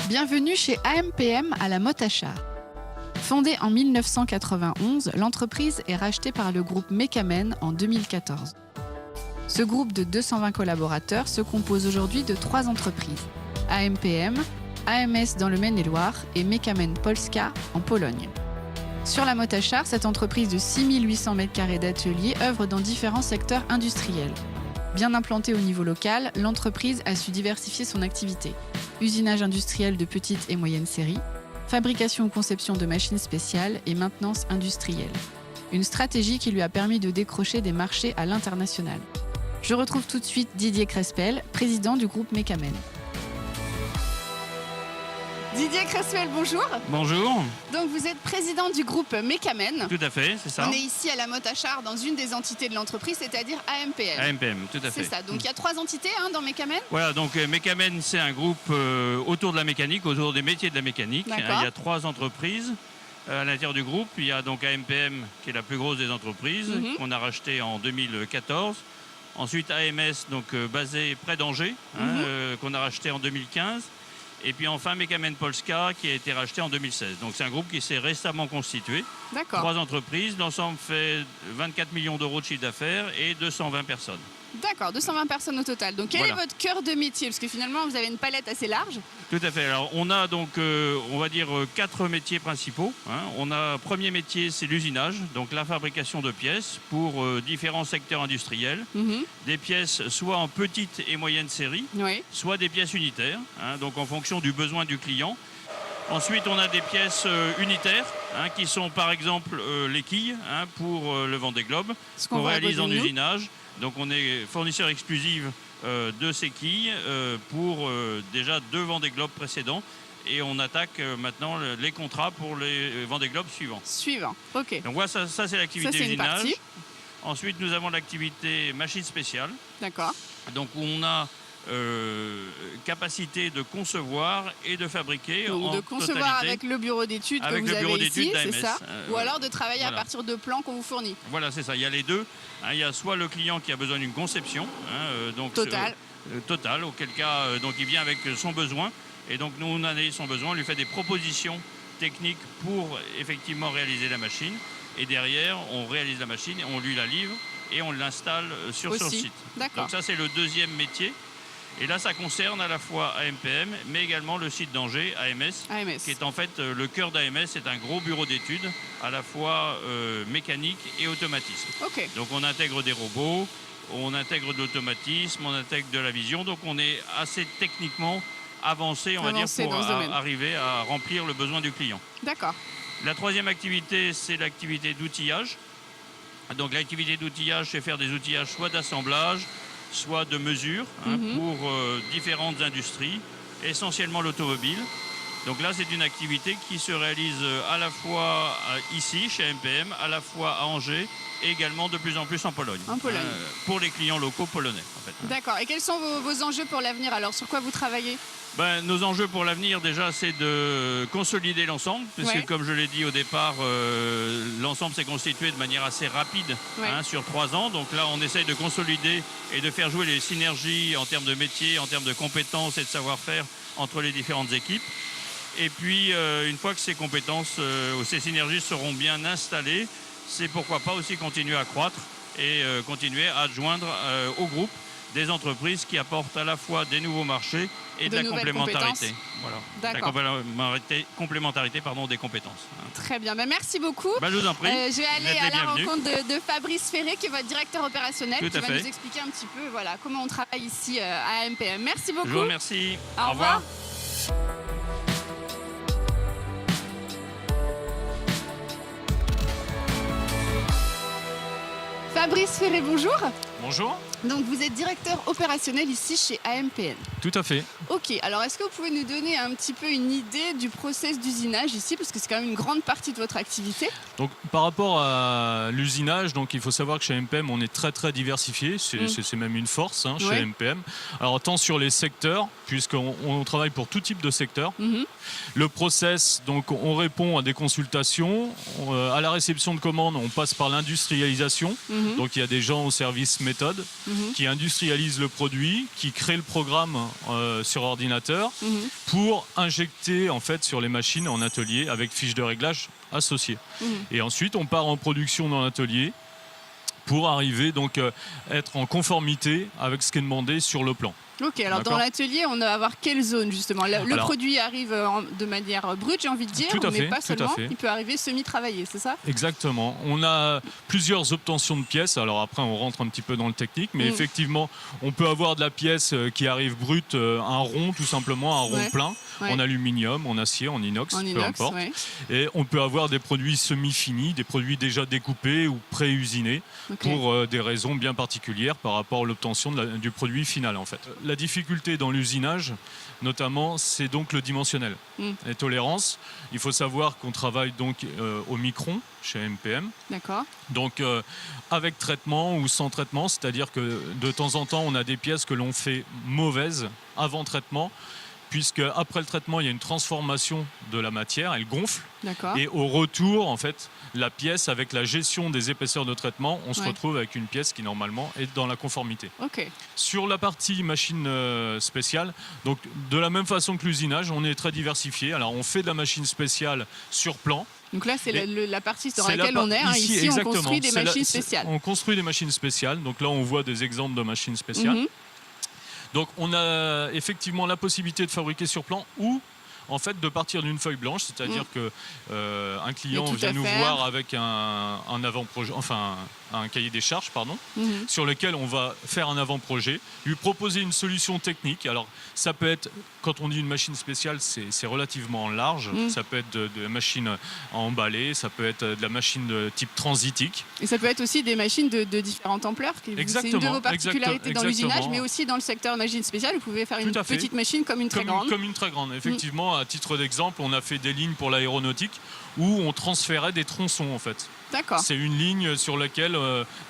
Bienvenue chez AMPM à la Motte-à-Char. Fondée en 1991, l'entreprise est rachetée par le groupe Mecamen en 2014. Ce groupe de 220 collaborateurs se compose aujourd'hui de 3 entreprises, AMPM, AMS dans le Maine-et-Loire et Mecamen Polska en Pologne. Sur la Motte-à-Char, cette entreprise de 6800 m² d'ateliers œuvre dans différents secteurs industriels. Bien implantée au niveau local, l'entreprise a su diversifier son activité. Usinage industriel de petite et moyenne série, fabrication ou conception de machines spéciales et maintenance industrielle. Une stratégie qui lui a permis de décrocher des marchés à l'international. Je retrouve tout de suite Didier Crespel, président du groupe Mecamen. Didier Crespel, bonjour. Bonjour. Donc vous êtes président du groupe Mecamen. Tout à fait, c'est ça. On est ici à la Motte-à-Char dans une des entités de l'entreprise, c'est-à-dire AMPM. AMPM, tout à fait. C'est ça, donc il y a 3 entités dans Mecamen. Voilà, donc Mecamen, c'est un groupe autour de la mécanique, autour des métiers de la mécanique. Il y a 3 entreprises à l'intérieur du groupe. Il y a donc AMPM, qui est la plus grosse des entreprises, qu'on a rachetée en 2014. Ensuite AMS, donc basé près d'Angers, qu'on a racheté en 2015. Et puis enfin Mecamen Polska qui a été racheté en 2016. Donc c'est un groupe qui s'est récemment constitué. D'accord. 3 entreprises, l'ensemble fait 24 millions d'euros de chiffre d'affaires et 220 personnes. D'accord, 220 personnes au total. Donc quel est votre cœur de métier? Parce que finalement vous avez une palette assez large. Tout à fait. Alors on a donc, on va dire, 4 métiers principaux. On a, premier métier, c'est l'usinage, donc la fabrication de pièces pour différents secteurs industriels. Des pièces soit en petite et moyenne série, soit des pièces unitaires, donc en fonction du besoin du client. Ensuite, on a des pièces unitaires, qui sont par exemple les quilles pour le Vendée Globe, qu'on réalise en usinage. Donc on est fournisseur exclusif de ces quilles pour déjà 2 Vendée Globe précédents. Et on attaque maintenant les contrats pour les Vendée Globe suivants. Ok. Donc voilà, ça c'est l'activité usinage. Ensuite, nous avons l'activité machine spéciale. D'accord. Donc où on a capacité de concevoir et de fabriquer. Donc de concevoir avec le bureau d'études que vous avez ici, c'est ça. Ou alors de travailler à partir de plans qu'on vous fournit. Voilà, c'est ça. Il y a les deux. Il y a soit le client qui a besoin d'une conception, donc total, auquel cas donc il vient avec son besoin. Et donc nous, on analyse son besoin, on lui fait des propositions techniques pour effectivement réaliser la machine. Et derrière, on réalise la machine, on lui la livre et on l'installe sur son site. Donc ça, c'est le deuxième métier. Et là, ça concerne à la fois AMPM, mais également le site d'Angers, AMS, qui est en fait le cœur d'AMS. C'est un gros bureau d'études, à la fois mécanique et automatisme. Donc on intègre des robots, on intègre de l'automatisme, on intègre de la vision. Donc on est assez techniquement avancé, on va dire, pour arriver à remplir le besoin du client. D'accord. La troisième activité, c'est l'activité d'outillage. Donc l'activité d'outillage, c'est faire des outillages soit d'assemblage, soit de mesure pour différentes industries, essentiellement l'automobile. Donc là, c'est une activité qui se réalise à la fois ici, chez AMPM, à la fois à Angers et également de plus en plus en Pologne. Pour les clients locaux polonais, en fait. D'accord. Et quels sont vos enjeux pour l'avenir? Alors, sur quoi vous travaillez? Nos enjeux pour l'avenir, déjà, c'est de consolider l'ensemble, puisque comme je l'ai dit au départ, l'ensemble s'est constitué de manière assez rapide sur 3 ans. Donc là, on essaye de consolider et de faire jouer les synergies en termes de métier, en termes de compétences et de savoir-faire entre les différentes équipes. Et puis, une fois que ces compétences, ces synergies seront bien installées, c'est pourquoi pas aussi continuer à croître et continuer à adjoindre au groupe des entreprises qui apportent à la fois des nouveaux marchés et de la complémentarité. Voilà. La complémentarité des compétences. Très bien, merci beaucoup. Je vous en prie. Je vais aller à la rencontre de Fabrice Ferré, qui est votre directeur opérationnel, qui va nous expliquer un petit peu comment on travaille ici à AMPM. Merci beaucoup. Je vous remercie. Au revoir. Fabrice Ferré, bonjour. Bonjour. Donc vous êtes directeur opérationnel ici chez AMPM. Tout à fait. Ok, alors est-ce que vous pouvez nous donner un petit peu une idée du process d'usinage ici, parce que c'est quand même une grande partie de votre activité? Donc par rapport à l'usinage, donc il faut savoir que chez AMPM on est très diversifié, c'est même une force chez AMPM. Alors tant sur les secteurs, puisqu'on travaille pour tout type de secteur. Le process, donc on répond à des consultations, à la réception de commandes on passe par l'industrialisation, donc il y a des gens au service méthode, qui industrialise le produit, qui crée le programme sur ordinateur pour injecter en fait sur les machines en atelier avec fiche de réglage associée. Et ensuite, on part en production dans l'atelier pour arriver donc être en conformité avec ce qui est demandé sur le plan. Ok, alors dans l'atelier, on va avoir quelle zone justement? Le produit arrive de manière brute, j'ai envie de dire, mais pas seulement, il peut arriver semi-travaillé, c'est ça? Exactement. On a plusieurs obtentions de pièces, alors après on rentre un petit peu dans le technique, mais effectivement, on peut avoir de la pièce qui arrive brute, un rond tout simplement, un rond plein, en aluminium, en acier, en inox, peu importe. Et on peut avoir des produits semi-finis, des produits déjà découpés ou pré-usinés, pour des raisons bien particulières par rapport à l'obtention du produit final en fait. La difficulté dans l'usinage, notamment, c'est donc le dimensionnel. Les tolérances, il faut savoir qu'on travaille donc au micron chez MPM. D'accord. Donc avec traitement ou sans traitement, c'est-à-dire que de temps en temps, on a des pièces que l'on fait mauvaises avant traitement, puisque après le traitement, il y a une transformation de la matière, elle gonfle. Et au retour, en fait, la pièce, avec la gestion des épaisseurs de traitement, on se retrouve avec une pièce qui, normalement, est dans la conformité. Sur la partie machine spéciale, donc de la même façon que l'usinage, on est très diversifié. Alors, on fait de la machine spéciale sur plan. Donc là, c'est la partie dans laquelle on est. Ici, on construit des machines spéciales. On construit des machines spéciales. Donc là, on voit des exemples de machines spéciales. Donc on a effectivement la possibilité de fabriquer sur plan ou en fait de partir d'une feuille blanche, c'est-à-dire que un client vient nous voir avec un avant-projet, enfin un cahier des charges, pardon, sur lequel on va faire un avant-projet, lui proposer une solution technique. Alors ça peut être, quand on dit une machine spéciale, c'est relativement large. Ça peut être de la machine à emballer, ça peut être de la machine de type transitique. Et ça peut être aussi des machines de différentes ampleurs. C'est une de vos particularités dans l'usinage, mais aussi dans le secteur machine spéciale. Vous pouvez faire une petite machine comme une très grande. Comme une très grande, effectivement. À titre d'exemple, on a fait des lignes pour l'aéronautique où on transférait des tronçons en fait. D'accord. C'est une ligne sur laquelle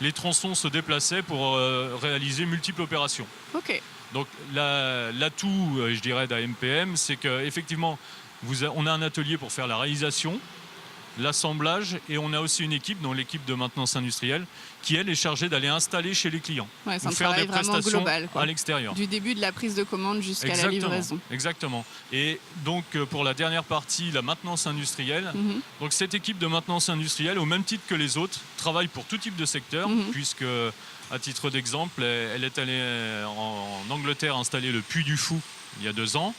les tronçons se déplaçaient pour réaliser multiples opérations. Ok. Donc l'atout, je dirais, d'AMPM, c'est qu'effectivement, on a un atelier pour faire la réalisation, l'assemblage, et on a aussi une équipe, donc l'équipe de maintenance industrielle, qui elle est chargée d'aller installer chez les clients, ou faire des prestations global, à l'extérieur. Du début de la prise de commande jusqu'à la livraison. Exactement. Et donc pour la dernière partie, la maintenance industrielle, donc cette équipe de maintenance industrielle, au même titre que les autres, travaille pour tout type de secteur, puisque à titre d'exemple, elle est allée en Angleterre installer le Puy du Fou il y a 2 ans.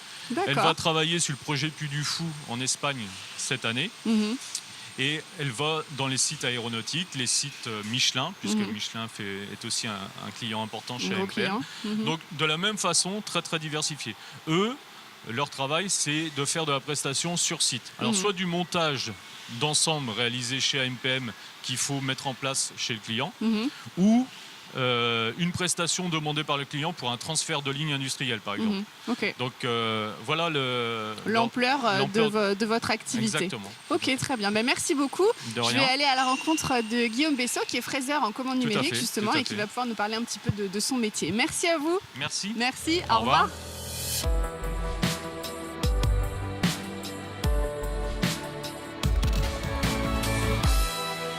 Elle va travailler sur le projet Puy du Fou en Espagne cette année. Et elle va dans les sites aéronautiques, les sites Michelin, puisque Michelin est aussi un client important chez MPM. Donc de la même façon, très très diversifié. Eux, leur travail, c'est de faire de la prestation sur site. Alors soit du montage d'ensemble réalisé chez AMPM qu'il faut mettre en place chez le client, ou une prestation demandée par le client pour un transfert de ligne industrielle, par exemple. Donc voilà l'ampleur de votre activité. Exactement. Ok, très bien. Merci beaucoup. Je vais aller à la rencontre de Guillaume Bessot, qui est fraiseur en commande numérique, justement, et qui va pouvoir nous parler un petit peu de son métier. Merci à vous. Merci. Merci. Au revoir.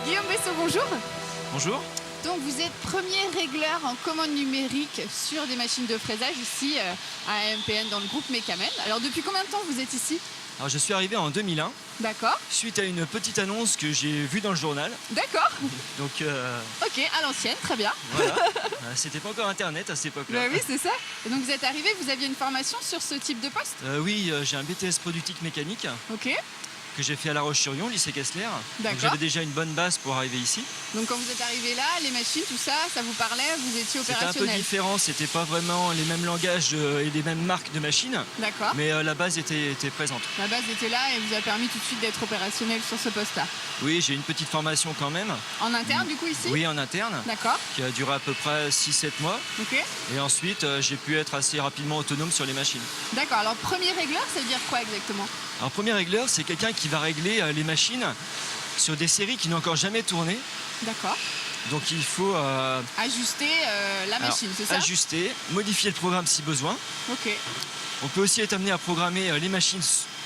Guillaume Bessot, bonjour. Bonjour. Donc vous êtes premier régleur en commande numérique sur des machines de fraisage ici à AMPM dans le groupe Mecamen. Alors depuis combien de temps vous êtes ici? Alors je suis arrivé en 2001. D'accord. Suite à une petite annonce que j'ai vue dans le journal. D'accord. Donc ok, à l'ancienne, très bien. Voilà. C'était pas encore Internet à cette époque-là. Oui, c'est ça. Et donc vous êtes arrivé, vous aviez une formation sur ce type de poste? Oui, j'ai un BTS productique mécanique. Ok. Que j'ai fait à La Roche-sur-Yon, lycée Kessler. Donc j'avais déjà une bonne base pour arriver ici. Donc quand vous êtes arrivé là, les machines, tout ça, ça vous parlait, vous étiez opérationnel? C'était un peu différent, c'était pas vraiment les mêmes langages et les mêmes marques de machines. D'accord. Mais la base était présente. La base était là et vous a permis tout de suite d'être opérationnel sur ce poste-là? Oui, j'ai une petite formation quand même. En interne du coup ici? Oui, en interne. D'accord. Qui a duré à peu près 6-7 mois. Ok. Et ensuite, j'ai pu être assez rapidement autonome sur les machines. D'accord, alors premier régleur, ça veut dire quoi exactement? Alors premier régleur, c'est quelqu'un qui va régler les machines sur des séries qui n'ont encore jamais tourné. D'accord. Donc il faut ajuster la machine, c'est ça? Ajuster, modifier le programme si besoin. Ok. On peut aussi être amené à programmer les machines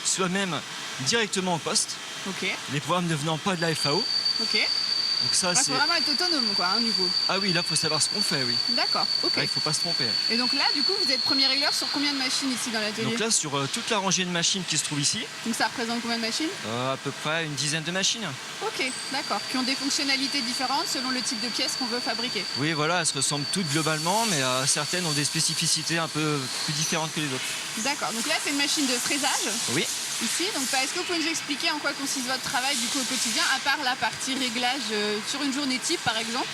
soi-même directement en poste. Ok. Les programmes ne venant pas de la FAO. Ok. Donc ça, faut vraiment être autonome, quoi, hein, du coup. Ah oui, là, il faut savoir ce qu'on fait, oui. D'accord, ok. Il ne faut pas se tromper. Et donc là, du coup, vous êtes premier régleur sur combien de machines ici dans l'atelier? Donc là, sur toute la rangée de machines qui se trouve ici. Donc ça représente combien de machines? À peu près une dizaine de machines. Ok, d'accord. Qui ont des fonctionnalités différentes selon le type de pièces qu'on veut fabriquer. Oui, voilà, elles se ressemblent toutes globalement, mais certaines ont des spécificités un peu plus différentes que les autres. D'accord, donc là, c'est une machine de fraisage. Oui. Ici, donc est-ce que vous pouvez nous expliquer en quoi consiste votre travail du coup au quotidien, à part la partie réglage sur une journée type par exemple?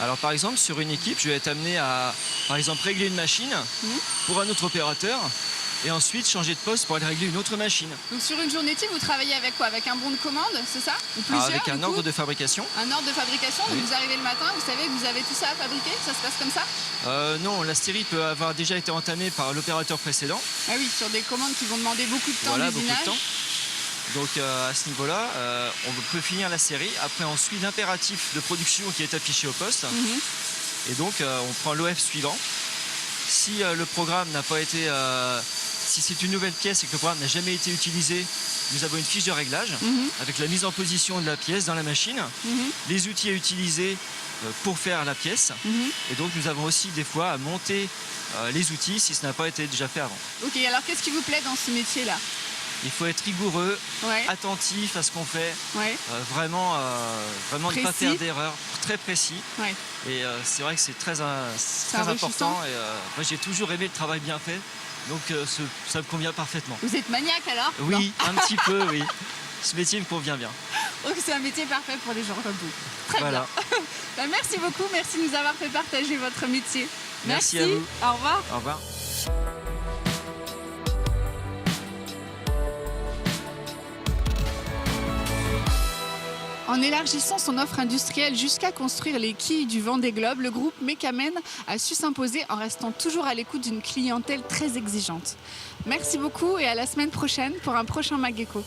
Alors par exemple, sur une équipe, je vais être amené à, par exemple, régler une machine pour un autre opérateur et ensuite changer de poste pour aller régler une autre machine. Donc sur une journée type, vous travaillez avec quoi? Avec un bon de commande, c'est ça? Ou plusieurs? Avec un ordre de fabrication. Un ordre de fabrication, donc vous arrivez le matin, vous savez que vous avez tout ça à fabriquer, ça se passe comme ça? Non, la série peut avoir déjà été entamée par l'opérateur précédent. Ah oui, sur des commandes qui vont demander beaucoup de temps Voilà, beaucoup d'usinage. de temps. Donc à ce niveau-là, on peut finir la série. Après, on suit l'impératif de production qui est affiché au poste. Et donc, on prend l'OF suivant. Si le programme n'a pas été... si c'est une nouvelle pièce et que le programme n'a jamais été utilisé, nous avons une fiche de réglage avec la mise en position de la pièce dans la machine, les outils à utiliser pour faire la pièce. Et donc, nous avons aussi des fois à monter les outils si ce n'a pas été déjà fait avant. Ok, alors qu'est-ce qui vous plaît dans ce métier-là? Il faut être rigoureux, Ouais. attentif à ce qu'on fait, Ouais. vraiment ne pas Précis. faire d'erreur, très précis. Ouais. Et c'est vrai que c'est très enrichissant. important. Et moi, j'ai toujours aimé le travail bien fait, donc ça me convient parfaitement. Vous êtes maniaque alors? Oui, un petit peu, oui. Ce métier me convient bien. Donc c'est un métier parfait pour les gens comme vous. Très Voilà. bien. Bah, merci beaucoup, merci de nous avoir fait partager votre métier. Merci à vous. Au revoir. Au revoir. En élargissant son offre industrielle jusqu'à construire les quilles du Vendée Globe, le groupe Mecamen a su s'imposer en restant toujours à l'écoute d'une clientèle très exigeante. Merci beaucoup et à la semaine prochaine pour un prochain Mageco.